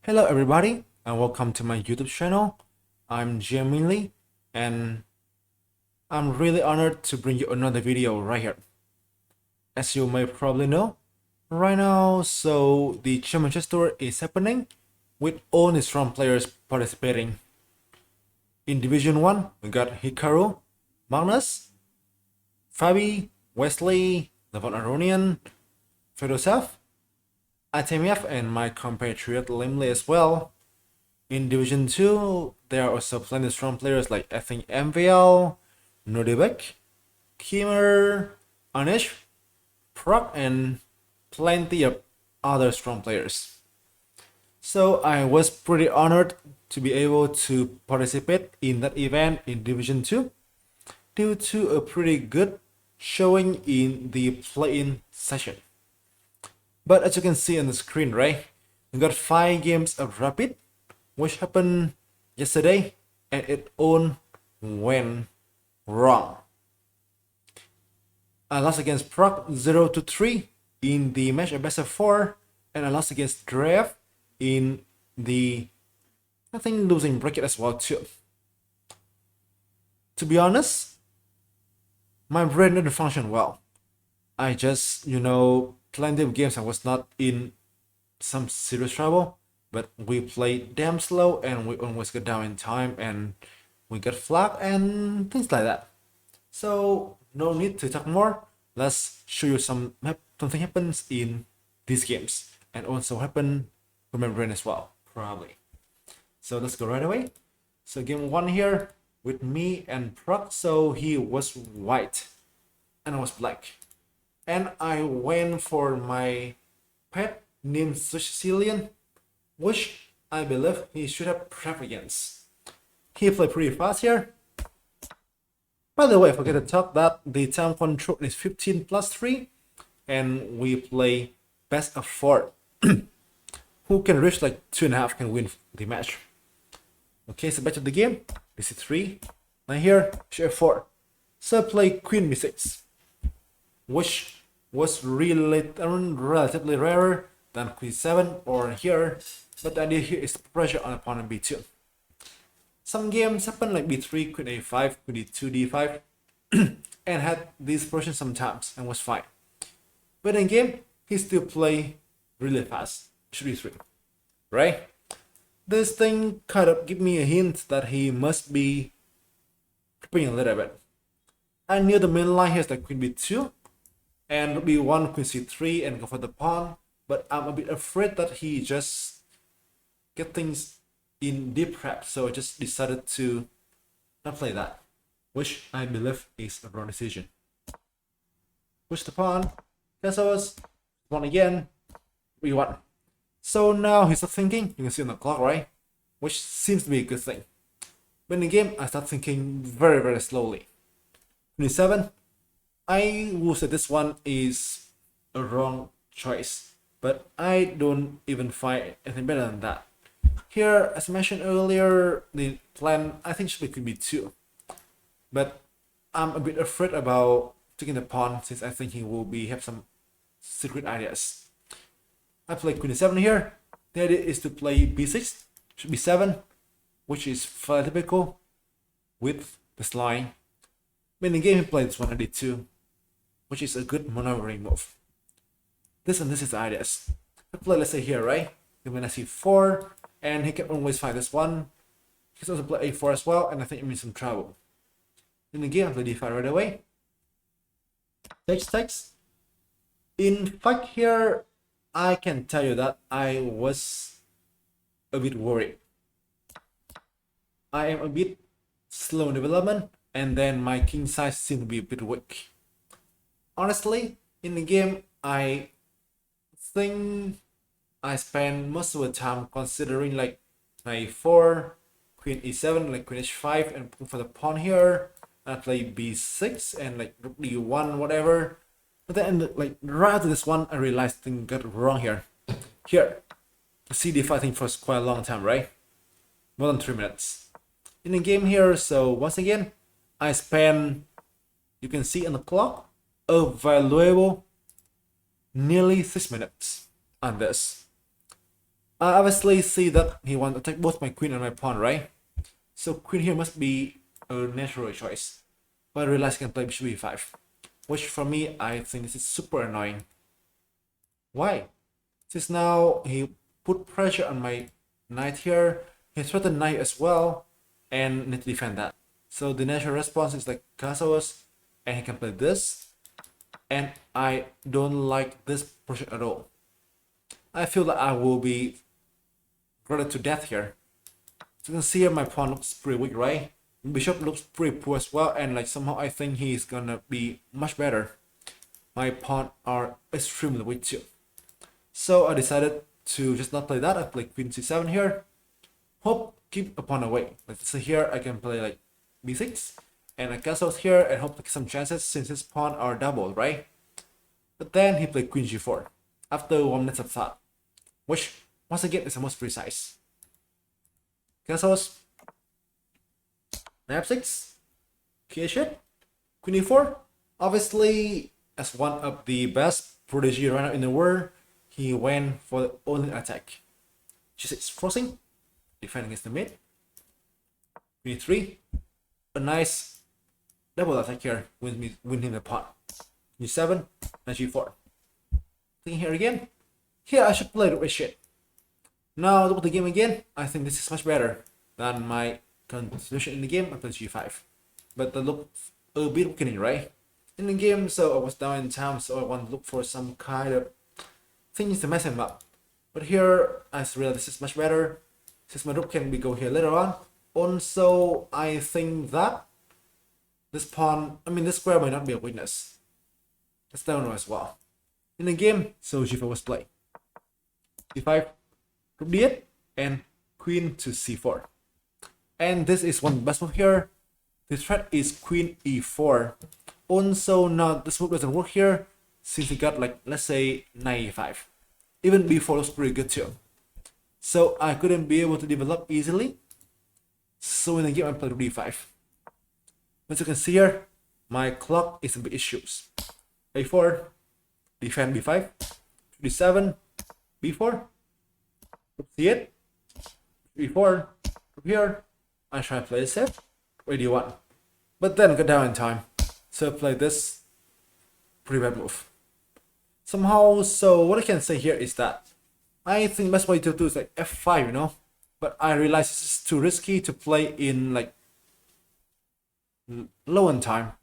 Hello everybody and welcome to my YouTube channel. I'm Jamie and I'm really honored to bring you another video right here. As you may probably know, right now the Championship Tour is happening with all the strong players participating. In Division 1, we got Hikaru, Magnus, Fabi, Wesley, Levon Aronian, Fedosev, Artemiev, and my compatriot Limley as well. In Division 2, there are also plenty of strong players like I think MVL, Nodebek, Kimmer, Anish, Proc, and plenty of other strong players. So I was pretty honored to be able to participate in that event in Division 2 due to a pretty good showing in the play-in session. But as you can see on the screen, right, we got 5 games of Rapid, which happened yesterday, and it all went wrong. I lost against Proc 0-3 in the match of best of 4, and I lost against Drev in the, I think, losing bracket as well too. To be honest, my brain didn't function well. I just, plenty of games I was not in some serious trouble, but we played damn slow and we almost got down in time and we got flagged and things like that. So no need to talk more. Let's show you something happens in these games and also happen with my brain as well, probably. So let's go right away. So game 1 here with me and Proc. So he was white and I was black. And I went for my pet named Sicilian, which I believe he should have prep against. He played pretty fast here. By the way, I forgot to talk that the time control is 15 plus 3, and we play best of 4. Who can reach like 2.5 can win the match. Okay, so back to the game. BC3. Now here, F4. So I play Queen B6, which was relatively rarer than Queen 7 or here, but the idea here is to put pressure on opponent B2. Some games happen like B3, Queen A5, Queen D2, D5, and had these versions sometimes and was fine. But in game, he still play really fast, B3, right? This thing kind of give me a hint that he must be preparing a little bit. I knew the main line here is like Queen B2, and B1, Queen C3, and go for the pawn, but I'm a bit afraid that he just get things in deep prep, so I just decided to not play that, which I believe is a wrong decision. Push the pawn, guess I was pawn again, B1. So now he's not thinking, you can see on the clock, right? Which seems to be a good thing. But in the game, I start thinking very, very slowly. Queen 7. I will say this one is a wrong choice, but I don't even find anything better than that. Here, as I mentioned earlier, the plan I think should be Queen B2, but I'm a bit afraid about taking the pawn since I think he will have some secret ideas. I play Queen 7 here. The idea is to play B6, should be 7, which is fairly typical with this line. But in the game he played this one at D2, which is a good maneuvering move. This is the ideas. I play, let's say here, right? Then when I see 4, and he can always find this one. He can also play A4 as well, and I think it means some trouble. In the game, I play D5 right away. Takes. In fact, here, I can tell you that I was a bit worried. I am a bit slow in development, and then my king size seemed to be a bit weak. Honestly, in the game, I think I spend most of the time considering like knight 4, Queen E7, like Queen H5, and for the pawn here. I play B6 and like D1, whatever. But then, like right after this one, I realized things got wrong here. Here, CD fighting for quite a long time, right? More than 3 minutes. In the game here, so once again, I spend, you can see on the clock, a valuable nearly 6 minutes on this. I obviously see that he wants to attack both my queen and my pawn, right? So queen here must be a natural choice. But I realize I can play bishop e5, which for me, I think this is super annoying. Why? Since now he put pressure on my knight here, he threatened knight as well, and need to defend that. So the natural response is like castles, and he can play this, and I don't like this position at all. I feel that I will be graded to death here. So you can see here my pawn looks pretty weak, right? Bishop looks pretty poor as well, and like somehow I think he's gonna be much better. My pawn are extremely weak too. So I decided to just not play that. I play queen c7 here. Hope keep a pawn away. Let's say here I can play like b6 and I castle here and hope to get some chances since his pawn are double, right? But then he played queen g4 after 1 minute of thought, which once again is the most precise. Castles, knight f6, k8, queen e4. Obviously, as one of the best protege right now in the world, he went for the only attack. g6 forcing, defending against the mid. Queen e3, a nice double attack here, win him the pawn. g7 and g4. Thinking here again. Here I should play the right shit. Now look at the game again. I think this is much better than my constitution in the game. I played g5, but that looked a bit weakening, right? In the game, so I was down in town, so I want to look for some kind of things to mess him up. But here I realize this is much better since my rook can go here later on. Also, I think that this pawn, this square might not be a weakness. Let's down know as well. In the game, so g4 was played. d5, rook d8, and queen to c4. And this is one best move here. The threat is queen e4. Also, now this move doesn't work here since he got like, let's say, knight e5. Even b4 looks pretty good too. So I couldn't be able to develop easily. So in the game, I played d5. As you can see here, my clock is a bit issues. a4, defend b5, d7, b4, c8, b4, here. I try to play this safe, d1. But then got down in time. So I play this pretty bad move. Somehow, so what I can say here is that I think best way to do is like f5, you know? But I realize this is too risky to play in like low in time.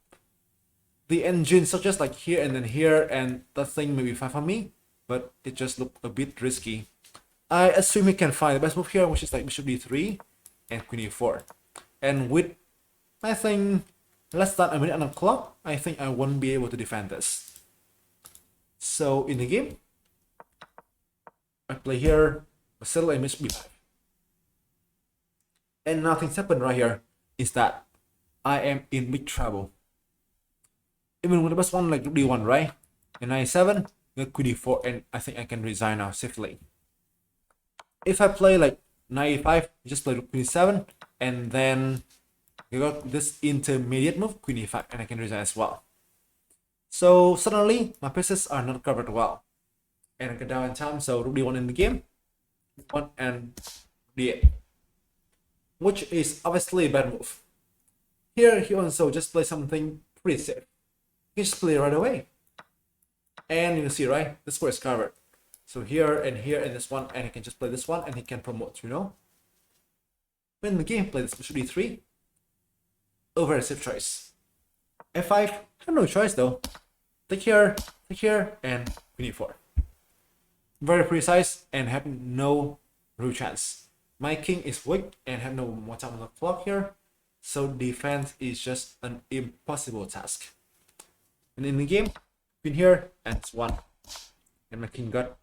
The engine suggest like here and then here, and that thing may be fine for me, but it just looked a bit risky. I assume he can find the best move here, which is like bishop d3 and queen e4. And with, I think, less than a minute on the clock, I think I won't be able to defend this. So in the game, I play here, settle and miss b5. And nothing's happened right here is that I am in big trouble. Even with the best one like d1, right? And knight 7, queen d4, and I think I can resign now safely. If I play like knight e5, just play queen e7, and then you got this intermediate move, queen e5, and I can resign as well. So suddenly my pieces are not covered well. And I get down in time, so rook d1 in the game, 1 and d8. Which is obviously a bad move. Here he also just plays something pretty safe. He just play right away. And you can see, right? The square is covered. So here and this one, and he can just play this one and he can promote, you know? When the game play this bishop d3, over a safe choice. f5, I have no choice though. Take here, and queen e4. Very precise and have no real chance. My king is weak and have no more time on the clock here, so defense is just an impossible task. And in the game, queen here and it's 1. And my king got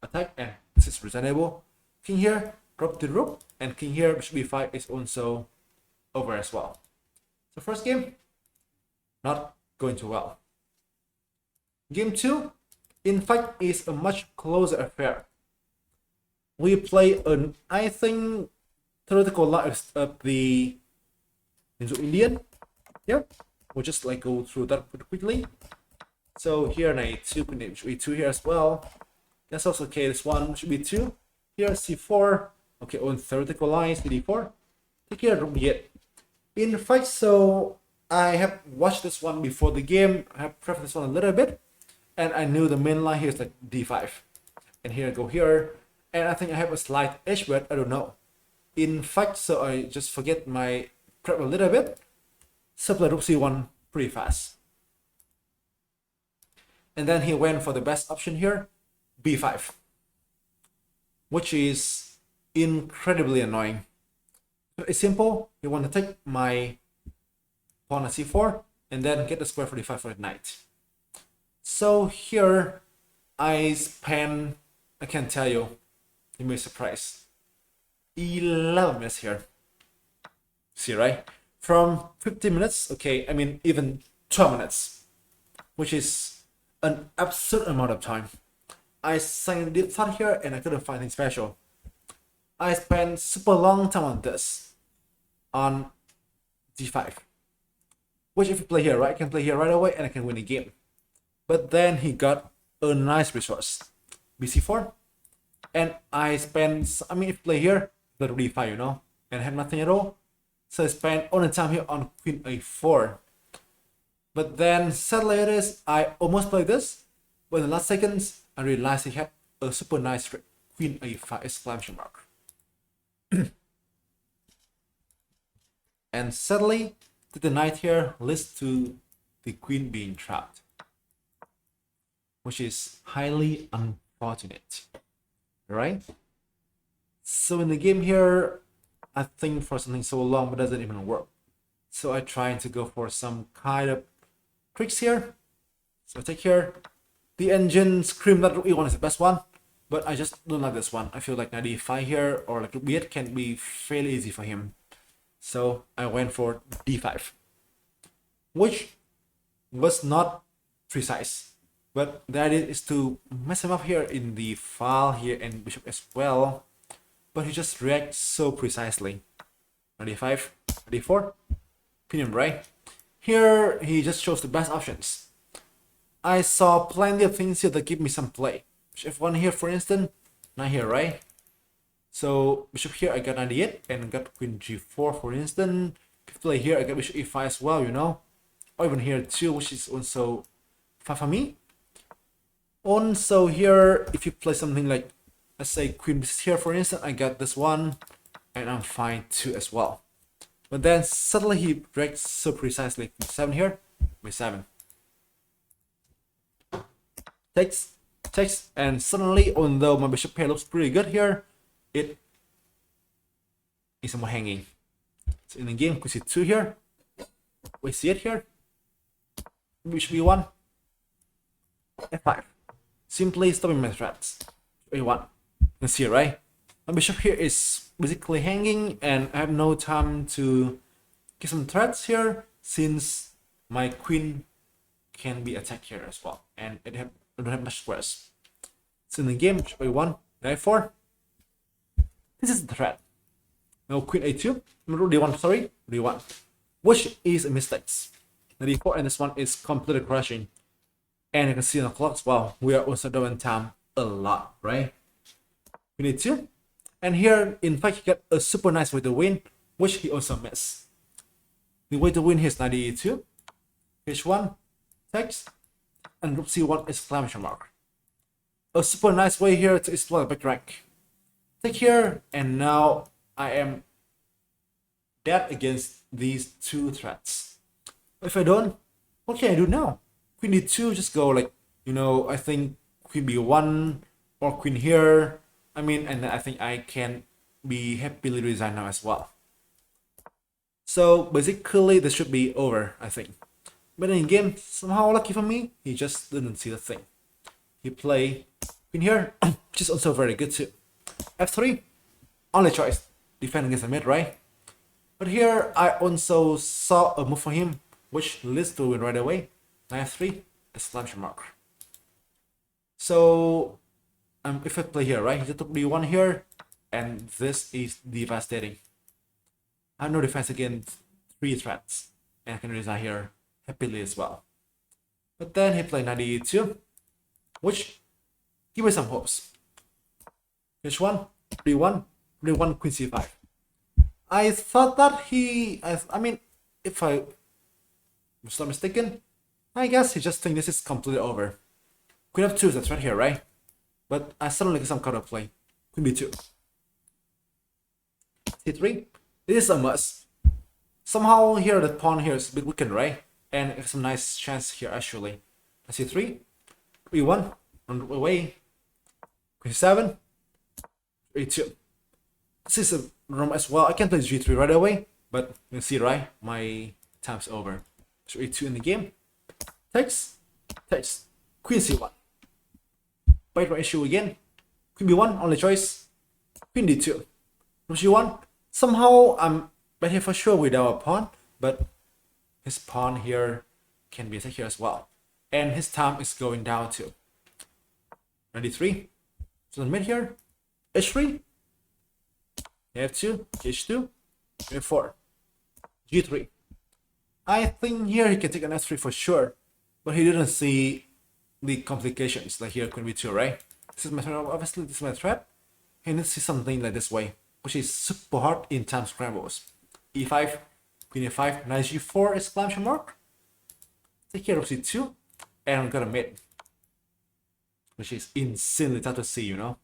attacked, and this is reasonable. King here, drop the rook, and king here, bishop b5 is also over as well. So first game, not going too well. Game 2, in fact, is a much closer affair. We play an, I think, theoretical line of the Indo-Indian. Yep, we'll just like go through that pretty quickly. So here knight 2, queen e2 here as well. That's also okay. This one should be 2, Here c4. Okay, on theoretical lines, d4. Take here, rook b8. In fact, so I have watched this one before the game. I have prepped this one a little bit, and I knew the main line here is like d5. And here I go here, and I think I have a slight edge, but I don't know. In fact, so I just forget my prep a little bit. So play rook c1 pretty fast. And then he went for the best option here, b5, which is incredibly annoying. It's simple. You want to take my pawn at c4 and then get the square 45 for the knight. So here I spend, I can tell you, you may be surprised, 11 minutes here. See, right? From 15 minutes, okay, I mean even 12 minutes, which is an absurd amount of time. I signed deep thought here and I couldn't find anything special. I spent super long time on this, on d5, which if you play here, right, I can play here right away and I can win the game. But then he got a nice resource, bc4, and I spent, I mean if you play here, the d5, you know, and I have nothing at all. So I spent all the time here on queen a4. But then sadly it is, I almost played this, but in the last seconds, I realized he had a super nice queen a5 exclamation mark. And sadly, the knight here leads to the queen being trapped, which is highly unfortunate, right? So in the game here, I think for something so long but doesn't even work. So I try to go for some kind of tricks here. So I take here. The engine scream that rook e1 is the best one, but I just don't like this one. I feel like knight d5 here or like rook b8 can be fairly easy for him. So I went for d5, which was not precise, but the idea is to mess him up here in the file here and bishop as well. But he just reacts so precisely. Knight d5, d4, opinion, right? Here he just shows the best options. I saw plenty of things here that give me some play. Bishop f1 here, for instance, knight here, right? So bishop here, I got knight d8 and got queen g4, for instance. If you play here, I got bishop e5 as well, you know, or even here too, which is also fine for me. Also here, if you play something like, let's say queen b6 here, for instance, I got this one, and I'm fine too as well. But then suddenly he breaks so precisely. 7 here, b7. Takes, and suddenly, although my bishop pair looks pretty good here, it is somewhat hanging. So in the game, queen c2 here, we see it here, bishop e1, f5, simply stopping my threats. a1, you can see, right? My bishop here is basically hanging, and I have no time to get some threats here since my queen can be attacked here as well, and I don't have much squares. So in the game, bishop a1, knight a4. This is the threat. Now queen a2, rook d1, sorry, d1, which is a mistake. Knight d4, and this one is completely crushing. And you can see on the clock as well, we are also doing time a lot, right? Queen a2, and here, in fact, he got a super nice way to win, which he also missed. The way to win here is knight d2, h1, takes, and rook c1 exclamation mark. A super nice way here to explore the back rank. Take here, and now I am dead against these two threats. If I don't, what can I do now? Queen d2, just go like, you know, I think queen b1 or queen here. I mean, and then I think I can be happily resigned now as well. So basically, this should be over, I think. But in game, somehow lucky for me, he just didn't see the thing. He played queen here, which is also very good too. f3, only choice, defend against the mid, right? But here, I also saw a move for him, which leads to win right away. Knight f3, exclamation mark. So, if I play here, right, he took d1 here, and this is devastating. I have no defense against 3 threats, and I can resign here happily as well. But then he played knight e2, which give me some hopes. h1, d1, d1, queen c5. I thought that I mean, if I was not mistaken, I guess he just think this is completely over. Queen f2, that's right here, right? But I suddenly get some counterplay. Queen b2. c3. This is a must. Somehow here the pawn here is a bit weakened, right? And it's some nice chance here actually. c3. e1. On the way. Queen 7. e2. This is a room as well. I can play g3 right away, but you see, right? My time's over. So e2 in the game. Takes. Queen c1. Bite right issue again. Queen b1, only choice. Queen d2. Rook g1. Somehow I'm bet here for sure without a pawn, but his pawn here can be attacked here as well. And his time is going down too. 93. So the mid here. h3. f2, h2, f4, g3. I think here he can take an f3 for sure, but he didn't see the complications like here queen b2, right? This is my threat, obviously this is my threat. He needs to see something like this way, which is super hard in time scrambles. e5, queen a5, knight g4 exclamation mark. Take care of c2, and I'm gonna mate, which is insanely tough to see, you know.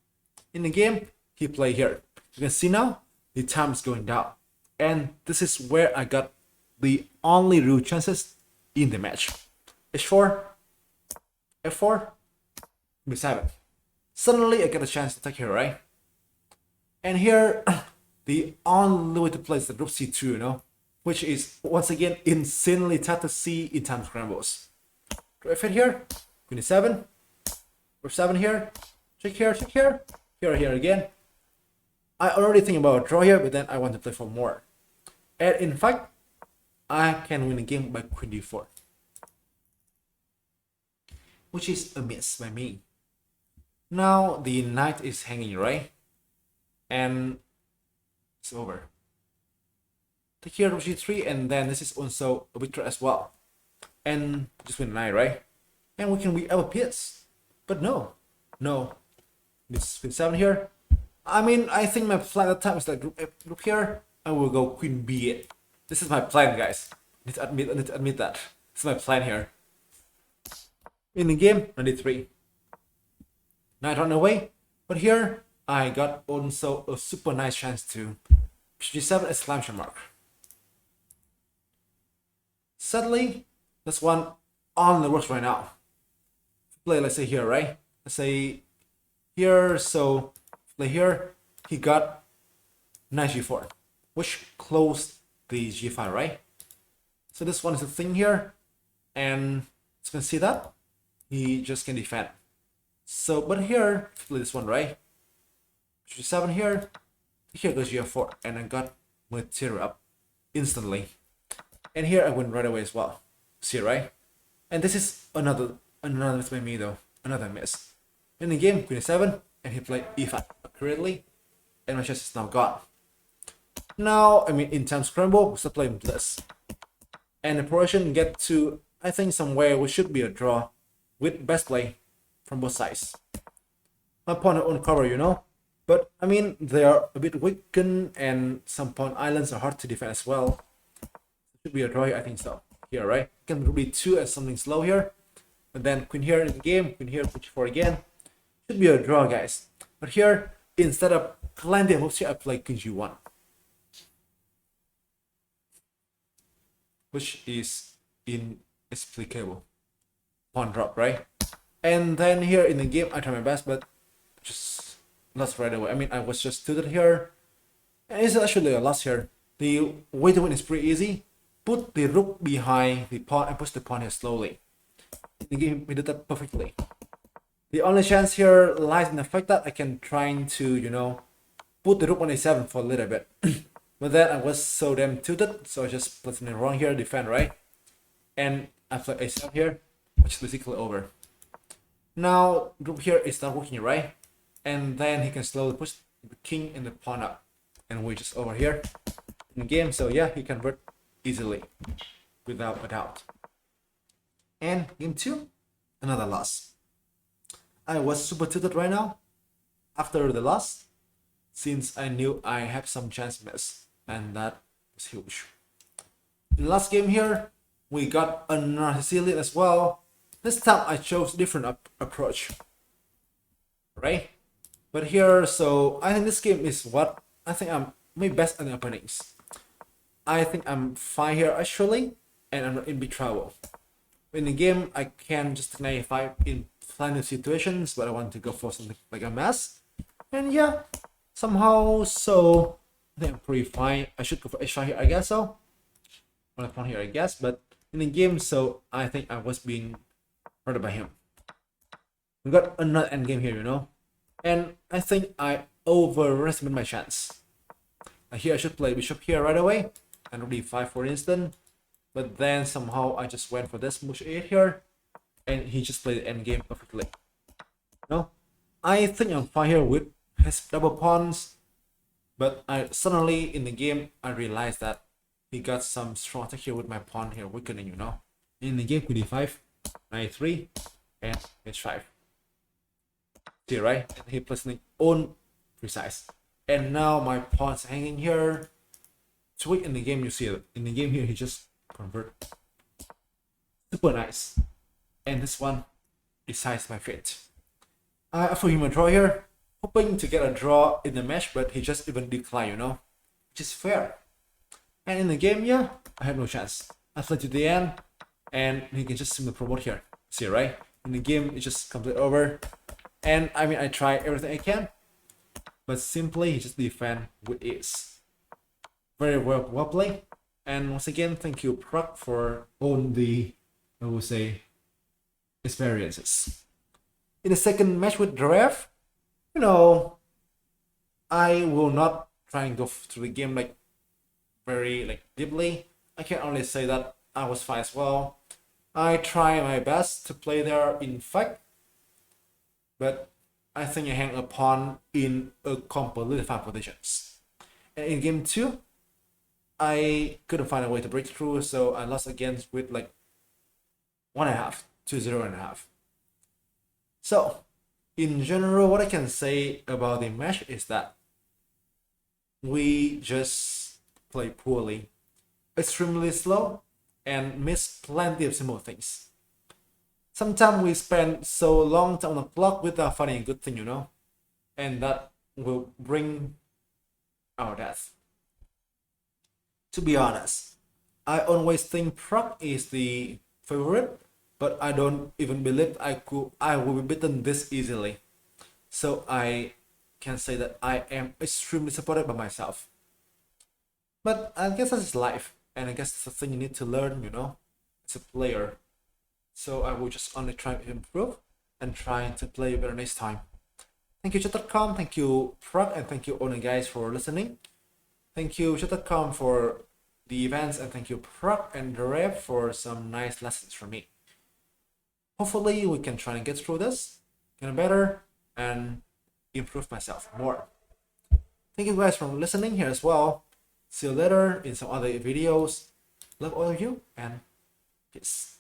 In the game, he played here. You can see now, the time is going down. And this is where I got the only real chances in the match. h4, f4, b7. Suddenly I get a chance to take here, right? And here, the only way to play is the rook c2, you know, which is once again insanely tough to see in time scrambles. F8 here, queen e7, rook 7 here, check here, here again. I already think about a draw here, but then I want to play for more. And in fact, I can win the game by queen d4, which is a miss by me. Now the knight is hanging, right? And it's over. Take here rook g3, and then this is also a victory as well. And just win the knight, right? And we can be our piece. But no. This queen 7 here. I mean, I think my plan at the time is like rook here. I will go queen b8. This is my plan, guys. I need to admit that. This is my plan here. In the game, 93. Knight on the way. But here, I got also a super nice chance to g7 exclamation mark. Sadly, this one only works right now. Play, let's say here, right? Let's say here, so play here, he got knight g4, which closed the g5, right? So this one is the thing here, and you can see that he just can defend. So, but here, play this one, right? g7 here goes g4, and I got material up instantly. And here I win right away as well. See, right? And this is another miss by me though. Another miss. In the game, queen e7, and he played e5 accurately, and my chance is now gone. Now, I mean, in time scramble, we start playing this. And the progression get to, I think, somewhere which should be a draw with best play from both sides. My pawn are on cover, you know, but I mean, they are a bit weakened, and some pawn islands are hard to defend as well. Should be a draw here, I think so. Here, right? Can be 2 as something slow here. But then queen here in the game, queen here, queen g4 again. Should be a draw, guys. But here, instead of landing moves here, I play queen g1. Which is inexplicable. Pawn drop, right? And then here in the game, I try my best, but just lost right away. I mean, I was just tilted here. And it's actually a loss here. The way to win is pretty easy. Put the rook behind the pawn and push the pawn here slowly. In the game, we did that perfectly. The only chance here lies in the fact that I can try to, you know, put the rook on a7 for a little bit. But then I was so damn tilted, so I just put something wrong here, defend, right? And I play a7 here, which is basically over. Now, rook here is not working, right? And then he can slowly push the king and the pawn up. And we're just over here in the game, so yeah, he convert easily, without a doubt. And game 2, another loss. I was super tilted right now after the loss, since I knew I have some chance miss, and that was huge. In the last game here, we got another Sicilian as well. This time I chose different approach, right? But here, so I think this game is what I think I'm maybe best at the openings. I think I'm fine here actually, and I'm not in big trouble. In the game, I can just deny 5 in plenty of situations, but I want to go for something like a mess. And yeah, somehow, so I think I'm pretty fine. I should go for h5 here, I guess so. On a pawn here, I guess, but in the game, so I think I was being hurt by him. We got another endgame here, you know, and I think I overestimated my chance. Here I should play bishop here right away, and d5 for instance. But then somehow I just went for this push 8 here, and he just played the endgame perfectly. No, I think I'm fine here with his double pawns, but I suddenly in the game I realized that he got some strong attack here with my pawn here weakening, you know. In the game, d5, knight 3, and h5. See, right? And he plays something own precise. And now my pawn's hanging here. So weak in the game, you see it. In the game here, he just convert. Super nice. And this one decides my fate. I offer him a draw here, hoping to get a draw in the match, but he just even declined, you know, which is fair. And in the game, yeah, I have no chance. I play to the end, and he can just simply promote here. See, right? In the game, it's just complete over. And I mean, I try everything I can, but simply he just defend with ease. Very well played. And once again, thank you, Proc, for all the, I would say, experiences. In the second match with Drev, you know, I will not try and go through the game like very like deeply. I can only say that I was fine as well. I try my best to play there in fact, but I think I hang a pawn in a completely fine positions. And in game 2, I couldn't find a way to break through, so I lost again with like 1.5 to 0.5. So, in general, what I can say about the match is that we just play poorly, extremely slow, and miss plenty of simple things. Sometimes we spend so long time on the clock without finding a good thing, you know, and that will bring our death. To be honest, I always think Prague is the favorite, but I don't even believe I will be beaten this easily. So I can say that I am extremely supported by myself. But I guess that's life, and I guess it's a thing you need to learn, you know, as a player. So I will just only try to improve and try to play better next time. Thank you chat.com, thank you Prague, and thank you all guys for listening. Thank you chat.com for the events, and thank you Prague and Drev for some nice lessons from me. Hopefully we can try and get through this, get better, and improve myself more. Thank you guys for listening here as well. See you later in some other videos. Love all of you, and peace.